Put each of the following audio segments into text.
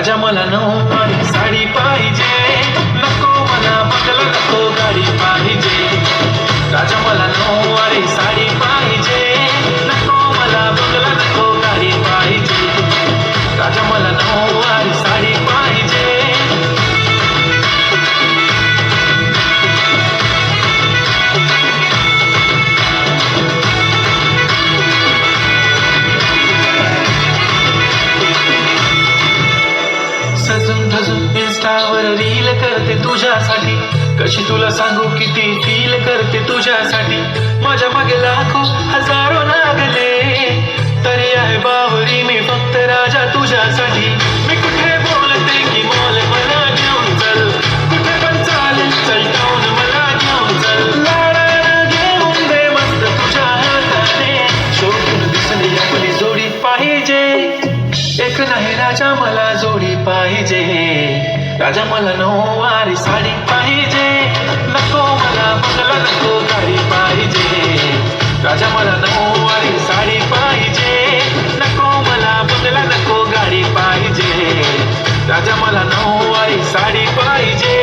राजा मला नऊवारी साडी पाहिजे, नको मला बंगला नको गाडी पाहिजे. राजा मला नऊवारी साडी पाहिजे, नको मला बंगला नको गाडी पाहिजे. राजा मला नऊवारी साडी पाहिजे. सजून धजून इंस्टावर रील करते तुझ्यासाठी, कशी तुला सांगू किती फील करते तुझ्यासाठी. माझ्या मागे लाखो हजारो लागले, तरी आहे बावरी मी फक्त राजा तुझ्यासाठी. मी कुठे बोलते की मॉल मला घेऊन चल, कुठे पण चालेल चल टाऊन मला घेऊन चल. लाडाला घेऊन दे मस्त तुझ्या हाताने, शोधून दिसली आपली जोडी पाहिजे. एक नाही राजा मला जोडी पाहिजे. राजा मला नऊवारी साडी पाहिजे, नको मला बंगला नको गाडी पाहिजे. राजा मला नऊवारी साडी पाहिजे, नको मला बंगला नको गाडी पाहिजे. राजा मला नऊवारी साडी पाहिजे.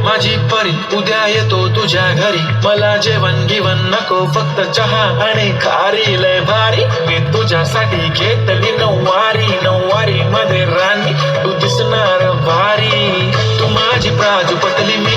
माझी परी उद्या येतो तुझ्या घरी, मला जेवण गिवण नको फक्त चहा आणि खारी. लय भारी मी तुझ्यासाठी घेतली नऊवारी, नऊवारी मध्ये राणी तू दिसणार भारी. तू माझी प्राजू पतली, मी